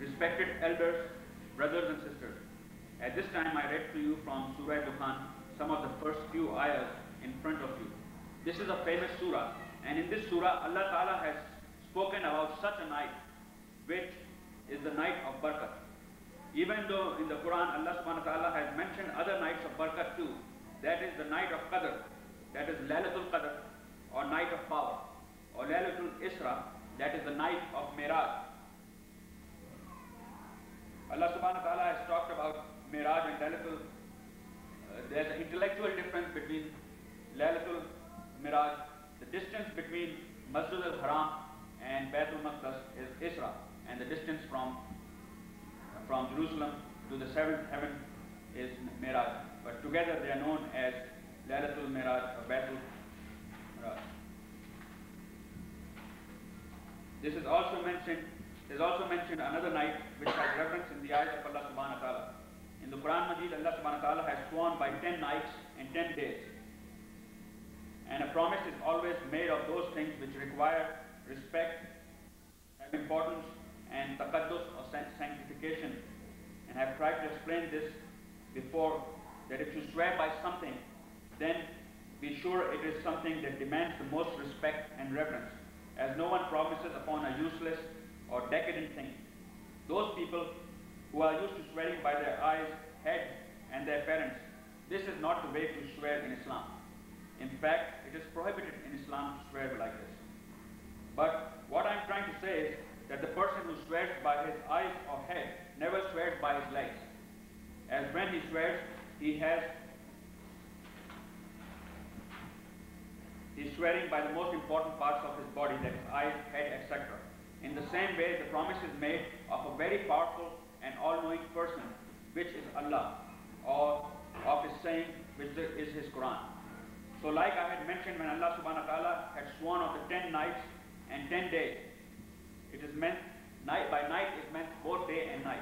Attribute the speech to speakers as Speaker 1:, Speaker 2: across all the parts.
Speaker 1: Respected elders, brothers and sisters, at this time I read to you from Surah Dukhan some of the first few ayahs in front of you. This is a famous surah, and in this surah Allah Ta'ala has spoken about such a night, which is the night of Barakat. Even though in the Quran Allah Subhanahu wa Ta'ala has mentioned other nights of Barakat too, that is the night of Qadr, that is Laylatul Qadr, or night of power, or Laylatul Isra, that is the night of Miraj. Allah Subhanahu wa Ta'ala has talked about Miraj and Laylatul. There's an intellectual difference between Laylatul Miraj. The distance between Masjid al-Haram and Baitul Maqdis is Isra, and the distance from Jerusalem to the seventh heaven is Miraj. But together they are known as Laylatul Miraj or Baitul Miraj. This is also mentioned. There's also mentioned another night which has reference in the ayat of Allah Subhanahu wa Ta'ala. In the Quran Majid, Allah Subhanahu wa Ta'ala has sworn by 10 nights and 10 days. And a promise is always made of those things which require respect, have importance, and taqaddus or sanctification. And I have tried to explain this before, that if you swear by something, then be sure it is something that demands the most respect and reverence, as no one promises upon a useless or decadent thing. Those people who are used to swearing by their eyes, head, and their parents, this is not the way to swear in Islam. In fact, it is prohibited in Islam to swear like this. But what I'm trying to say is that the person who swears by his eyes or head never swears by his legs. As when he swears, he's swearing by the most important parts of his body, that is eyes, head, etc. In the same way, the promise is made of a very powerful and all-knowing person, which is Allah, or of his saying, which is his Quran. So like I had mentioned, when Allah Subhanahu wa Ta'ala had sworn of the 10 nights and 10 days, it is meant, night by night is meant both day and night.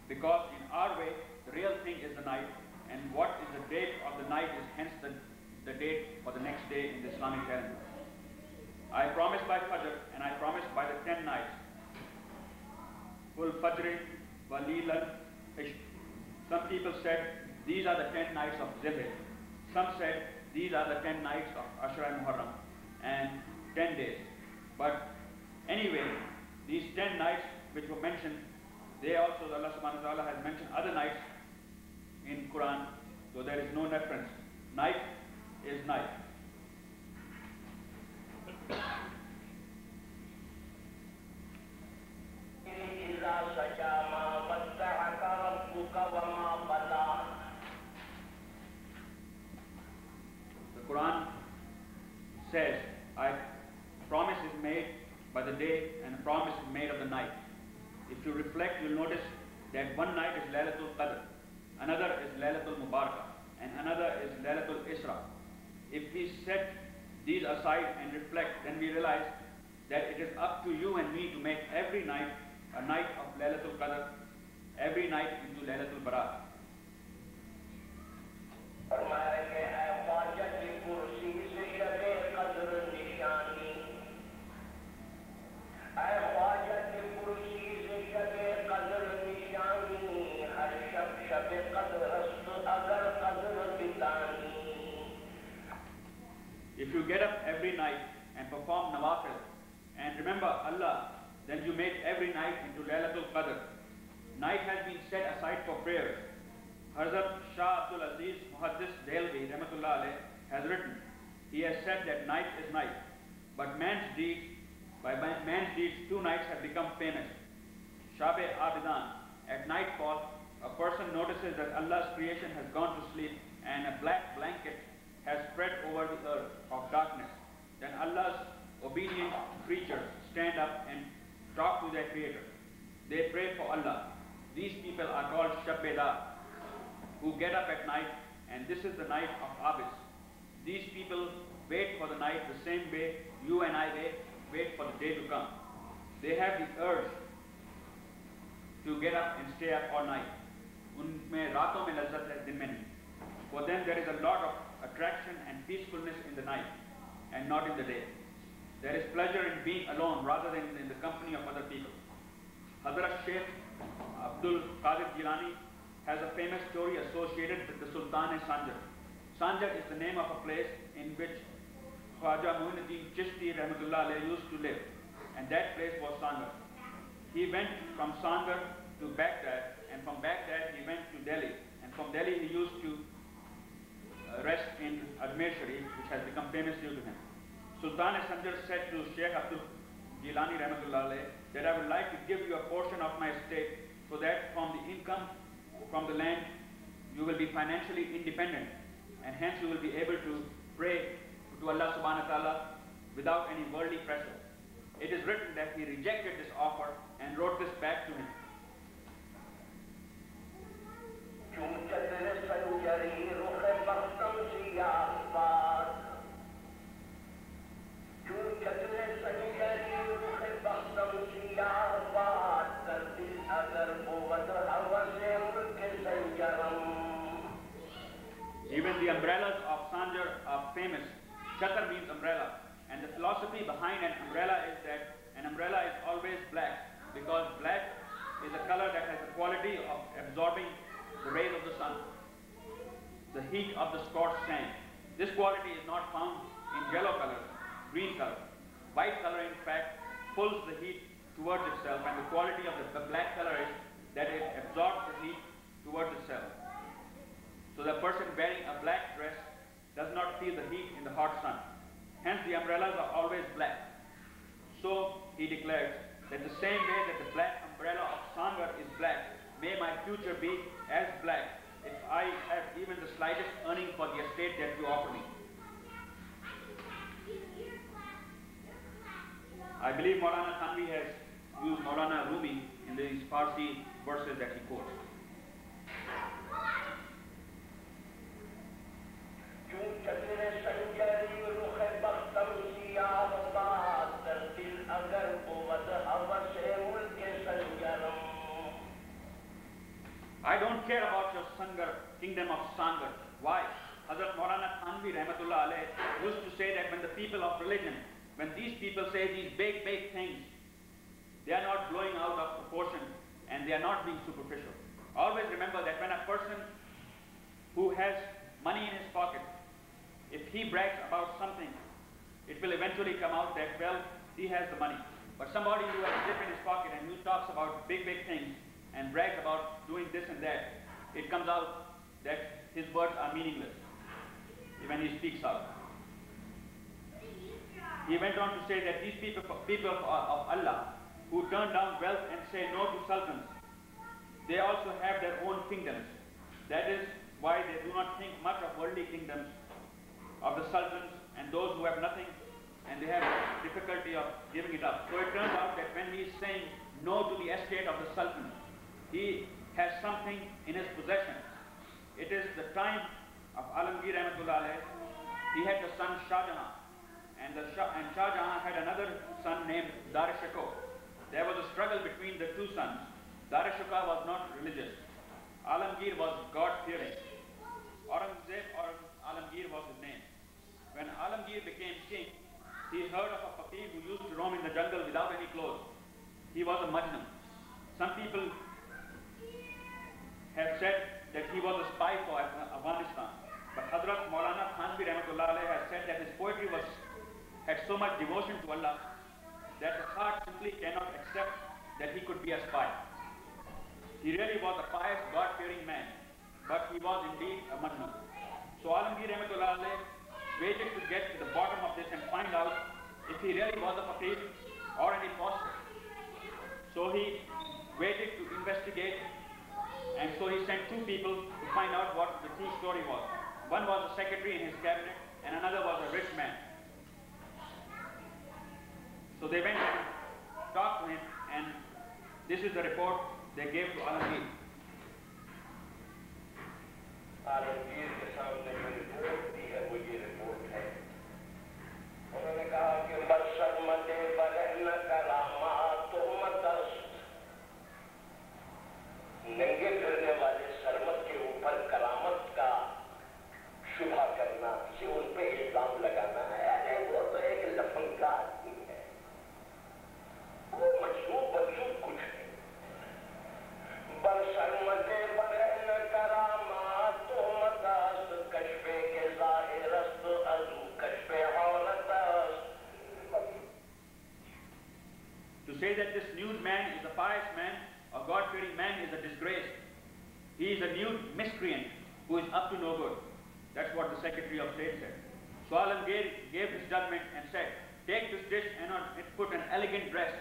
Speaker 1: Because in our way, the real thing is the night, and what is the date of the night is hence the date for the next day in the Islamic calendar. I promise by Fajr, and I promise by the 10 nights. Full Fajr, Walilal, Ishq. Some people said, these are the 10 nights of Zilhijjah. Some said, these are the 10 nights of Ashra Muharram, and 10 days. But anyway, these 10 nights which were mentioned, they also, Allah Subhanahu wa Ta'ala has mentioned other nights in Quran, so there is no reference. Night is night. The Quran says, promise is made by the day and a promise is made of the night. If you reflect, you'll notice that one night is Laylatul Qadr, another is Laylatul Mubarakah, and another is Laylatul Isra. If we set these aside and reflect, then we realize that it is up to you and me to make every night a night of Laylatul Qadr, every night into Laylatul Baraat. I If you get up every night and perform nawafil and remember Allah, then you make every night into Laylatul Qadr. Night has been set aside for prayers. Hazrat Shah Abdul Aziz Muhaddis Delvi Rahmatullah Alayh has written, he has said that night is night, but by man's deeds 2 nights have become famous. Shab Abidan, at nightfall, a person notices that Allah's creation has gone to sleep and a black blanket has spread over the earth of darkness. Then Allah's obedient creatures stand up and talk to their Creator. They pray for Allah. These people are called Shabbedar, who get up at night, and this is the night of Abis. These people wait for the night the same way you and I wait for the day to come. They have the urge to get up and stay up all night. Unme raaton mein lazzat hai, din mein nahi. For them there is a lot of attraction and peacefulness in the night and not in the day. There is pleasure in being alone rather than in the company of other people. Hazrat Sheikh Abdul Qadir Jilani has a famous story associated with the Sultan-e-Sanjar. Sanjar is the name of a place in which Khwaja Muinuddin Chishti Rahmatullah Alayh used to live, and that place was Sangar. He went from Sangar to Baghdad, and from Baghdad he went to Delhi, and from Delhi he used to rest in Ajmer Sharif, which has become famous due to him. Sultan-e-Sanjar said to Sheikh Abdul Jilani Rahmatullah Alayh that I would like to give you a portion of my estate so that from the income from the land you will be financially independent, and hence you will be able to pray to Allah subhanahu wa ta'ala without any worldly pressure. It is written that he rejected this offer and wrote this back to him. Even the umbrellas of Sanjar are famous. Chatar means umbrella, and the philosophy behind an umbrella is that an umbrella is always black, because black is a color that has the quality of absorbing the rays of the sun, the heat of the scorched sand. This quality is not found in yellow color, green color. White color, in fact, pulls the heat towards itself, and the quality of the black color is that it absorbs the heat towards itself. So the person wearing a black dress does not feel the heat in the hot sun. Hence the umbrellas are always black. So he declares that the same way that the black umbrella of Sangar is black, may my future be as black if I have even the slightest earning for the estate that you offer me. I believe Maulana Thanvi has used Maulana Rumi in these Farsi verses that he quotes. I don't care about your Sangar, kingdom of Sangar. Why? Hazrat Maulana Thanvi Rahmatullah Alayh used to say that when the people of religion, when these people say these big things, they are not blowing out of proportion and they are not being superficial. Always remember that when a person who has money in his pocket, if he brags about something, it will eventually come out that, well, he has the money. But somebody who has a dip in his pocket and who talks about big things and brags about doing this and that, it comes out that his words are meaningless when he speaks out. He went on to say that these people of Allah who turn down wealth and say no to sultans, they also have their own kingdoms. That is why they do not think much of worldly kingdoms, of the sultans and those who have nothing, and they have difficulty of giving it up. So it turns out that when he is saying no to the estate of the sultan, he has something in his possession. It is the time of Alamgir Rahmatullah Alayh. He had the son Shah Jahan, and Shah Jahan had another son named Dar-e-Shikoh. There was a struggle between the two sons. Dar-e-Shikoh was not religious. Alamgir was God-fearing. Aurangzeb or Alamgir was his name. When Alamgir became king, he heard of a fakir who used to roam in the jungle without any clothes. He was a Majnun. Some people have said that he was a spy for Afghanistan. But Hazrat Maulana Thanvi Rahmatullah alayhi has said that his poetry had so much devotion to Allah that the heart simply cannot accept that he could be a spy. He really was a pious, God-fearing man, but he was indeed a Majnun. So Alamgir Rahmatullah alayhi waited to get to the bottom of this and find out if he really was a faqir or an impostor. So he waited to investigate, and so he sent two people to find out what the true story was. One was a secretary in his cabinet, and another was a rich man. So they went and talked to him, and this is the report they gave to Alamgir.
Speaker 2: Alamgir के सामने जो report दी है वो ये report है। उन्होंने कहा कि बरसरमते बरहन करामात तुहमतस्त, नंगे फिरने वाले सरमत के ऊपर करामत का शुभा करना, ये उन पे इल्जाम लगाना है। अरे वो तो एक लफंगा आदमी है, वो मजलूब बजूब कुछ नहीं। बरसरमते बरहन करामात तुहमतस्त, कश्फे के ज़ाहिरस्त अज़ू कश्फे औरतस्त।
Speaker 1: To say that this nude man is a pious man, a God-fearing man, is a disgrace. He is a nude miscreant who is up to no good. That's what the Secretary of State said. So Alamgir gave his judgment and said, take this dish and put an elegant dress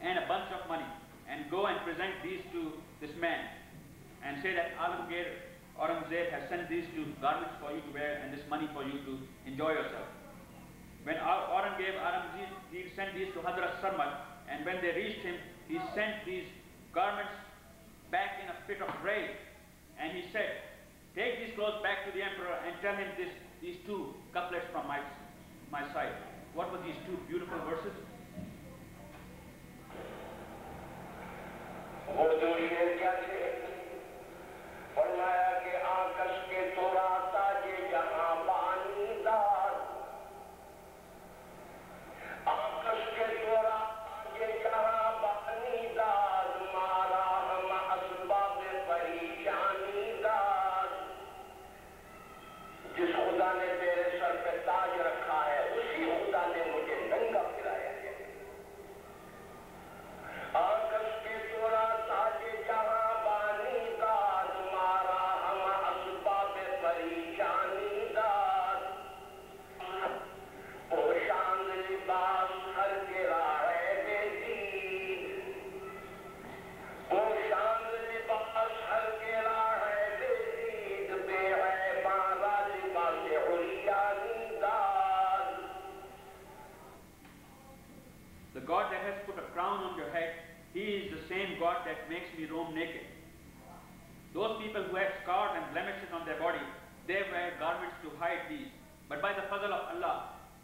Speaker 1: and a bunch of money and go and present these to this man and say that Alamgir Aurangzeb has sent these two garments for you to wear and this money for you to enjoy yourself. When Aurangzeb sent these to Hazrat Sarmad, and when they reached him, he sent these garments back in a fit of rage, and he said, take these clothes back to the emperor and tell him these two couplets from my side. What were these two beautiful verses?
Speaker 2: वो दो शेर क्या थे? फरमाया कि आकाश के तोरा ताजे जहां बानीदार, आकाश के तोरा ताजे जहां बानीदार, मारा हम असबाब परेशानीदार। जिस खुदा ने तेरे सर पे ताज रखा है, उसी खुदा ने मुझे नंगा फिराया है। आकाश के तोरा ताजे जहां बानीदार, मारा हम असबाब परेशानीदार। पोशांग लिबास हर गिरा है बेदीद, पोशांग लिबास हर गिरा है बेदीद, बेहै बारा लिबास उलियानीदार।
Speaker 1: The God that has put a crown on your head, he is the same God that makes me roam naked. Those people who had scars and blemishes on their body, they wear garments to hide these. But by the fazl of Allah,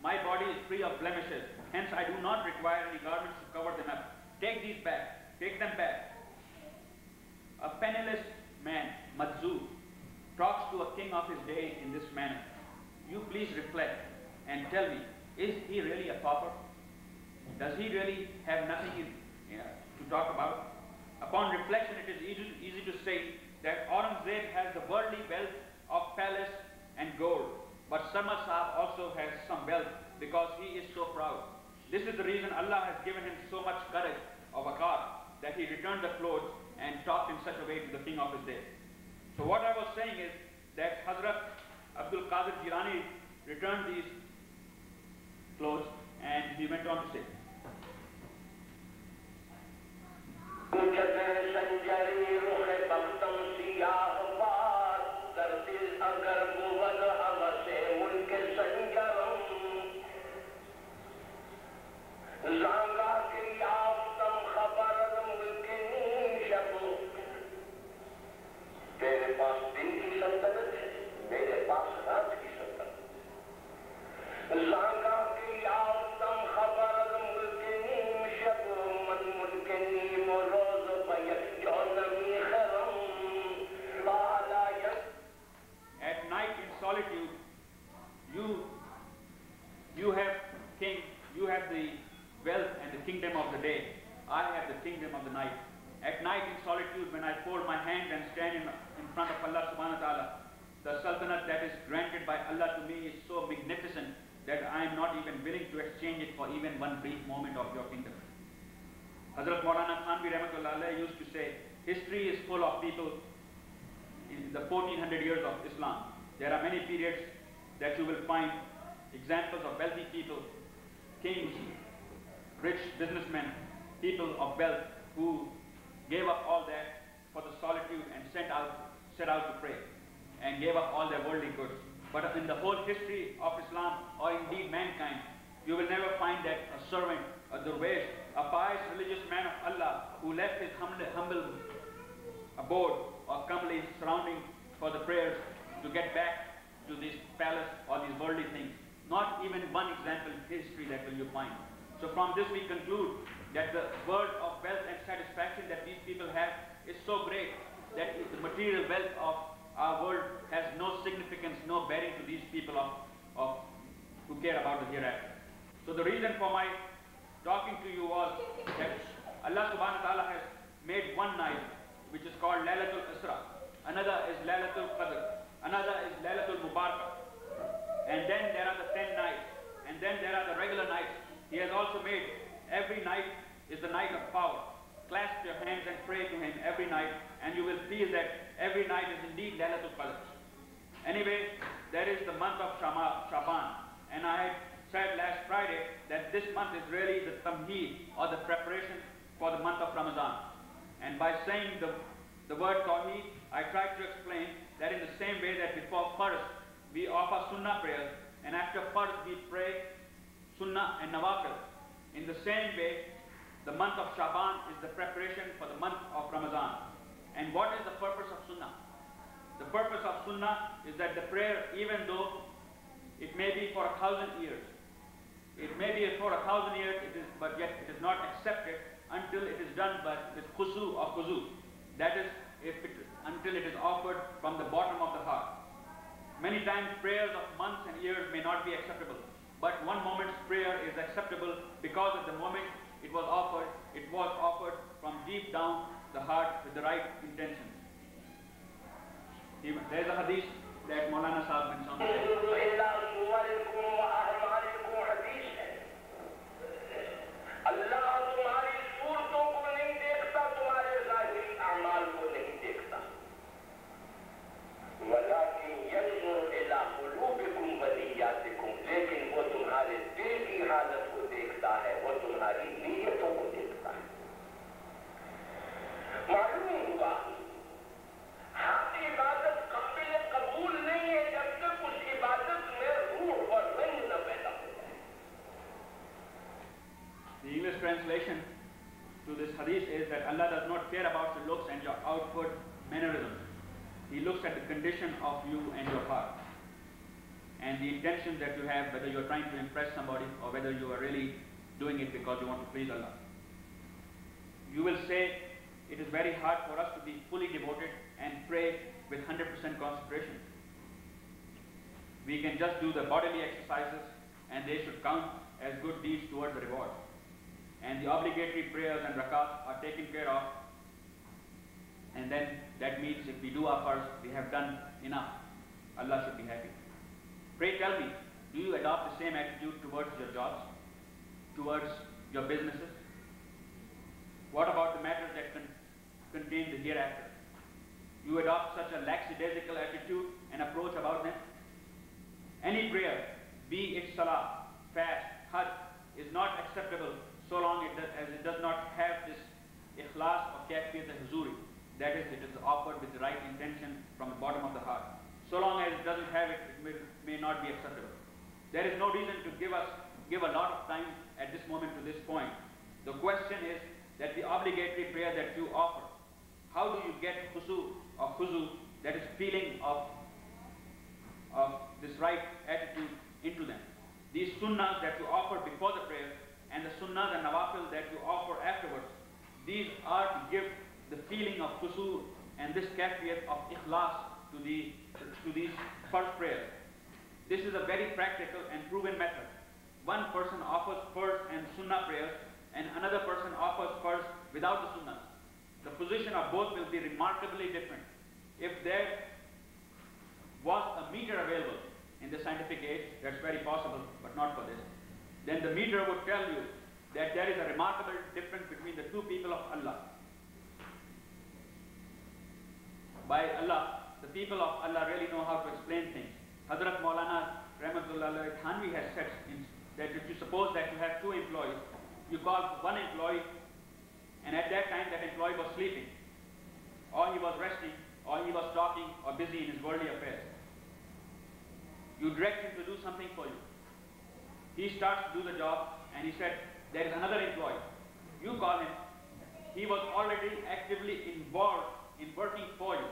Speaker 1: my body is free of blemishes, hence I do not require any garments to cover them up. Take these back, take them back. A penniless man, Madzu, talks to a king of his day in this manner. You please reflect and tell me, is he really a pauper? Does he really have nothing to talk about? Upon reflection, it is easy to say that Aurangzeb has the worldly wealth of palace and gold, but Sarmad Sahab also has some wealth because he is so proud. This is the reason Allah has given him so much courage of waqar that he returned the clothes and talked in such a way to the king of his day. So what I was saying is that Hazrat Abdul Qadir Jilani returned these clothes, and he went on to say,
Speaker 2: तेरे पास दिन की सल्तनत है, मेरे पास रात की सल्तनत। ज़ांगा की आफ़तम खबर मुल्क नीम शब, मन मुल्क नीम रोज़ बयक जौनमी खरम वाला यक।
Speaker 1: At night in solitude, you have king, you have the wealth and the kingdom of the day. I have the kingdom of the night. At night in solitude, when I fold my hands and stand in front of Allah subhanahu wa ta'ala, the sultanate that is granted by Allah to me is so magnificent that I am not even willing to exchange it for even one brief moment of your kingdom. Hazrat Maulana Thanvi Rahmatullah Alayhi used to say, history is full of people in the 1400 years of Islam. There are many periods that you will find examples of wealthy people, kings, rich businessmen, people of wealth who gave up all that for the solitude and set out to pray and gave up all their worldly goods. But in the whole history of Islam, or indeed mankind, you will never find that a servant, a dervish, a pious religious man of Allah who left his humble abode or comely surrounding for the prayers to get back to this palace or these worldly things. Not even one example in history that will you find. So from this we conclude that the world of wealth and satisfaction that these people have is so great that the material wealth of our world has no significance, no bearing to these people who care about the hereafter. So the reason for my talking to you was that Allah subhanahu wa ta'ala has made one night which is called Laylatul Isra, another is Laylatul Qadr, another is Laylatul Mubarakah, and then there are the 10 nights, and then there are the regular nights. He has also made every night is the night of power. Clasp your hands and pray to him every night, and you will feel that every night is indeed Laylatul Qadr. Anyway, there is the month of Shaban, and I said last Friday that this month is really the tamheed, or the preparation for the month of Ramadan. And by saying the word tawheed, I tried to explain that in the same way that before Farz we offer Sunnah prayers, and after Farz we pray Sunnah and Nawafil. In the same way, the month of Shaban is the preparation for the month of Ramadan. And what is the purpose of Sunnah? The purpose of Sunnah is that the prayer, even though it may be for 1,000 years, it may be for 1,000 years, but yet it is not accepted until it is done with khusu or khuzu. That is, until it is offered from the bottom of the heart. Many times prayers of months and years may not be acceptable, but one moment's prayer is acceptable because at the moment it was offered from deep down the heart with the right intentions. There is a hadith that Maulana Sahib mentioned.
Speaker 2: लेकिन वो तुम्हारे दिल की हालत को देखता है, वो तुम्हारी नीयतों को देखता है। मालूम हुआ हाथ इबादत काबिल कबूल नहीं है जब तक उस इबादत में रूह और रंग न पैदा हो जाए।
Speaker 1: The English translation to this hadith is that Allah does not care about your looks and your outward mannerisms. He looks at the condition of you and your heart, and the intention that you have, whether you are trying to impress somebody or whether you are really doing it because you want to please Allah. You will say it is very hard for us to be fully devoted and pray with 100% concentration. We can just do the bodily exercises and they should count as good deeds towards the reward. And the obligatory prayers and rakats are taken care of, and then that means if we do our farz, we have done enough. Allah should be happy. Pray tell me, do you adopt the same attitude towards your jobs, towards your businesses? What about the matters that contain the hereafter? You adopt such a lackadaisical attitude and approach about them? Any prayer, be it salah, fast, hajj, is not acceptable so long as it does not have this ikhlas or kafiyat al-huzuri. That is, it is offered with the right intention from the bottom of the heart. So long as it doesn't have it, it may not be acceptable. There is no reason to give a lot of time at this moment to this point. The question is that the obligatory prayer that you offer, how do you get khusu or khuzu, that is feeling of this right attitude into them? These sunnahs that you offer before the prayer and the sunnahs and nawafil that you offer afterwards, these are to give the feeling of khusu and this kafiyat of ikhlas to these first prayers. This is a very practical and proven method. One person offers first and sunnah prayers, and another person offers first without the sunnah. The position of both will be remarkably different. If was a meter available in the scientific age, that's very possible, but not for this, then the meter would tell you that there is a remarkable difference between the two people of Allah. By Allah, the people of Allah really know how to explain things. Hazrat Maulana Thanvi has said that if you suppose that you have two employees, you call one employee, and at that time that employee was sleeping, or he was resting, or he was talking, or busy in his worldly affairs. You direct him to do something for you. He starts to do the job, and he said, there is another employee. You call him. He was already actively involved in working for you.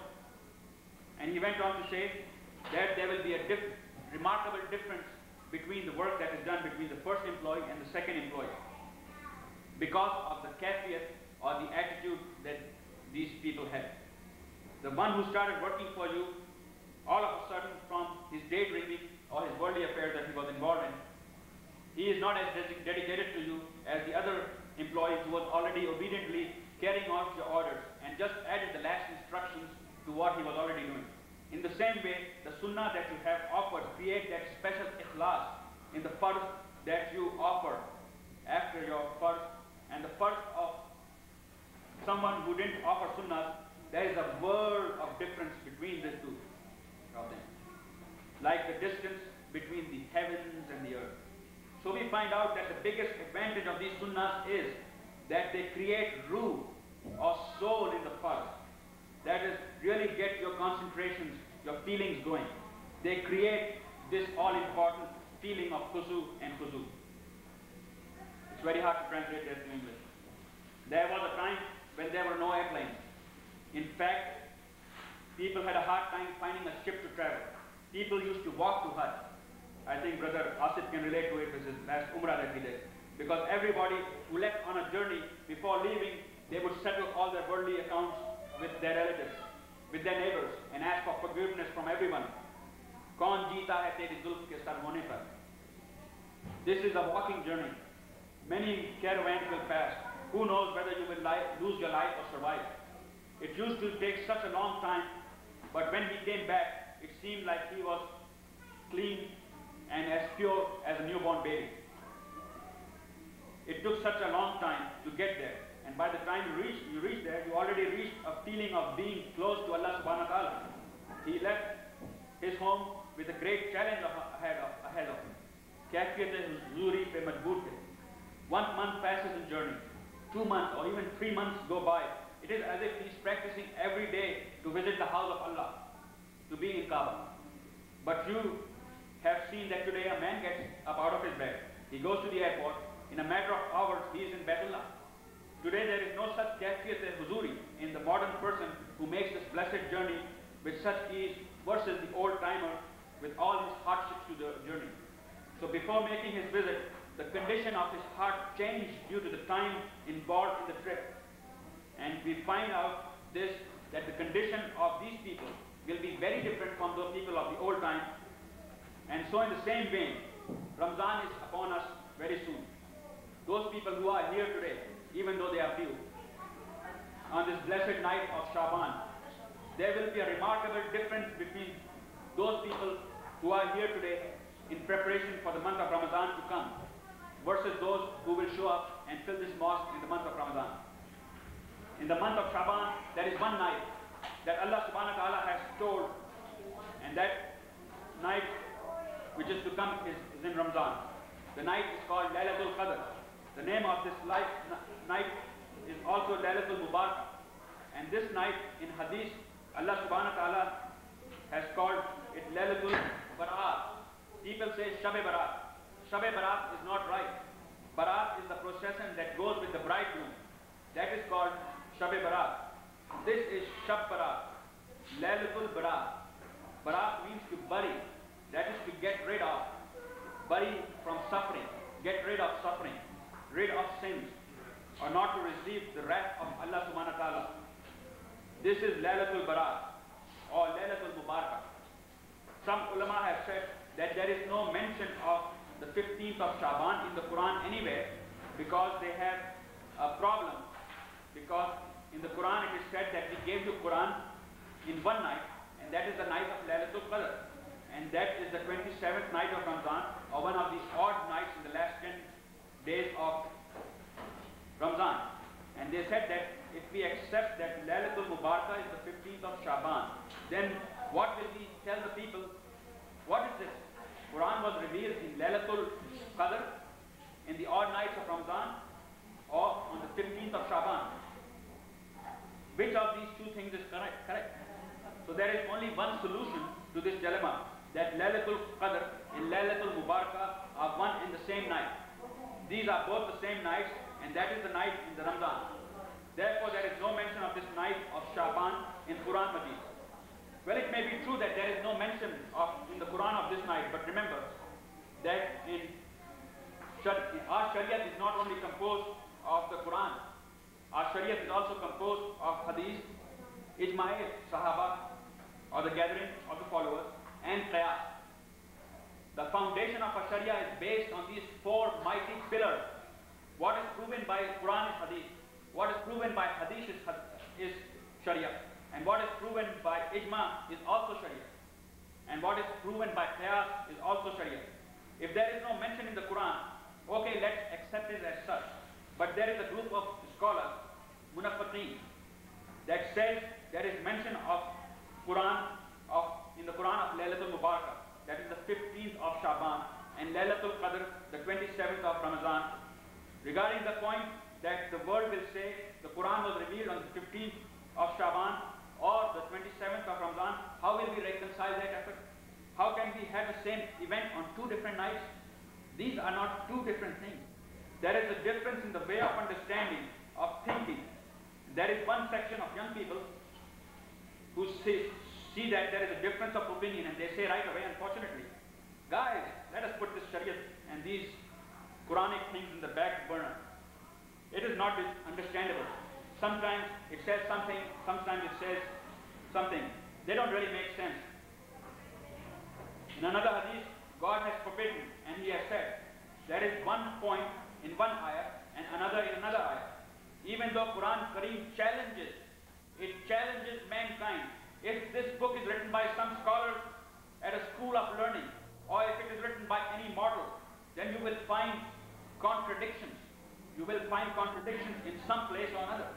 Speaker 1: And he went on to say that there will be a remarkable difference between the work that is done between the first employee and the second employee, because of the kafiyat or the attitude that these people had. The one who started working for you, all of a sudden from his daydreaming or his worldly affairs that he was involved in, he is not as dedicated to you as the other employee who was already obediently carrying out your orders and just added the last instructions to what he was already doing. In the same way, the sunnah that you have offered create that special ikhlas in the farz that you offer after your farz, and the farz of someone who didn't offer sunnahs. There is a world of difference between the two of them, like the distance between the heavens and the earth. So we find out that the biggest advantage of these sunnahs is that they create ruh or soul in the farz. That is, really get your concentrations, your feelings going. They create this all-important feeling of khushu and khuzu. It's very hard to translate that to English. There was a time when there were no airplanes. In fact, people had a hard time finding a ship to travel. People used to walk to Hajj. I think Brother Asif can relate to it with his last Umrah that he did. Because everybody who left on a journey, before leaving, they would settle all their worldly accounts with their relatives, with their neighbors, and ask for forgiveness from everyone. Kaun jeeta hai teri zulf ke sar hone par. This is a walking journey. Many caravans will pass. Who knows whether you will lose your life or survive. It used to take such a long time, but when he came back, it seemed like he was clean and as pure as a newborn baby. It took such a long time to get there. And by the time you reach there, you already reached a feeling of being close to Allah subhanahu wa ta'ala. He left his home with a great challenge ahead of him. Kafiyat huzuri pe majboor the. 1 month passes in journey. 2 months or even 3 months go by. It is as if he's practicing every day to visit the house of Allah, to be in Kaaba. But you have seen that today a man gets up out of his bed. He goes to the airport. In a matter of hours, he is in Baitullah. Today there is no such kafiyat huzuri in the modern person who makes this blessed journey with such ease versus the old timer with all his hardships to the journey. So before making his visit, the condition of his heart changed due to the time involved in the trip. And we find out this, that the condition of these people will be very different from those people of the old time. And so in the same vein, Ramzan is upon us very soon. Those people who are here today, even though they are few, on this blessed night of Shaban, there will be a remarkable difference between those people who are here today in preparation for the month of Ramadan to come, versus those who will show up and fill this mosque in the month of Ramadan. In the month of Shaban, there is one night that Allah subhanahu wa ta'ala has told, and that night which is to come is in Ramadan. The night is called Laylatul Qadr. The name of this night is also Laylatul Mubarak. And this night in Hadith, Allah subhanahu wa ta'ala has called it Laylatul Baraat. People say Shab Baraat. Shab Baraat is not right. Baraat is the procession that goes with the bridegroom. That is called Shab Baraat. This is Shab Baraat. Laylatul Baraat. Baraat means to bury. That is to get rid of. Bury from suffering. Get rid of suffering. Rid of sins. Or not to receive the wrath of Allah subhanahu wa ta'ala. This is Laylatul Baraat or Laylatul Mubarak. Some ulama have said that there is no mention of the 15th of Shaban in the Quran anywhere, because they have a problem. Because in the Quran it is said that we gave you Quran in one night, and that is the night of Laylatul Qadr. And that is the 27th night of Ramadan, or one of these odd nights in the last 10 days of Ramadan. And they said that if we accept that Laylatul Mubarakah is the 15th of Shaban, then what will we tell the people? What is this? Quran was revealed in Laylatul Qadr, in the odd nights of Ramadan, or on the 15th of Shaban. Which of these two things is correct? So there is only one solution to this dilemma, that Laylatul Qadr and Laylatul Mubarakah are one in the same night. These are both the same nights, and that is the night in the Ramadan. Therefore, there is no mention of this night of Shaban in Quran Majid. Well, it may be true that there is no mention in the Quran of this night, but remember that our Shariat is not only composed of the Quran, our Shariat is also composed of Hadith, Ijma'i Sahaba, or the gathering of the followers, and Qiyas. The foundation of our Sharia is based on these four mighty pillars. What is proven by Quran is Hadith. What is proven by Hadith is Sharia. And what is proven by Ijma is also Sharia. And what is proven by Qiyas is also Sharia. If there is no mention in the Quran, okay, let's accept it as such. But there is a group of scholars, Munafiqeen, that says there is mention of in the Quran of Laylatul Mubarakah, that is the 15th of Shaban, and Laylatul Qadr, the 27th of Ramadan, regarding the point that the world will say the Quran was revealed on the 15th of Shaban or the 27th of Ramadan. How will we reconcile that effort? How can we have the same event on two different nights? These are not two different things. There is a difference in the way of understanding, of thinking. There is one section of young people who see that there is a difference of opinion, and they say right away, unfortunately, guys, let us put this Sharia and these Quranic things in the back burner. It is not understandable. Sometimes it says something, sometimes it says something. They don't really make sense. In another hadith, God has forbidden, and He has said, there is one point in one ayah and another in another ayah. Even though Quran Kareem challenges mankind. If this book is written by some scholars at a school of learning, or if it is written by any mortal, then you will find contradictions. You will find contradictions in some place or another.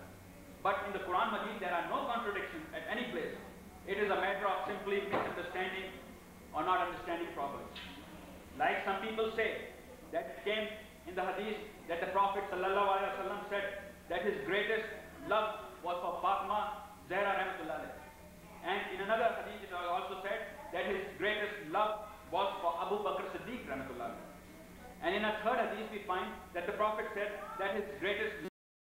Speaker 1: But in the Quran Majid, there are no contradictions at any place. It is a matter of simply misunderstanding or not understanding properly. Like some people say, that it came in the hadith that the Prophet ﷺ said that his greatest love was for Fatima Zahra Rahmatullah alayha. And in another hadith it was also said that his greatest love was for Abu Bakr Siddiq Rahmatullah alayhi. And in a third hadith we find that the Prophet said that his greatest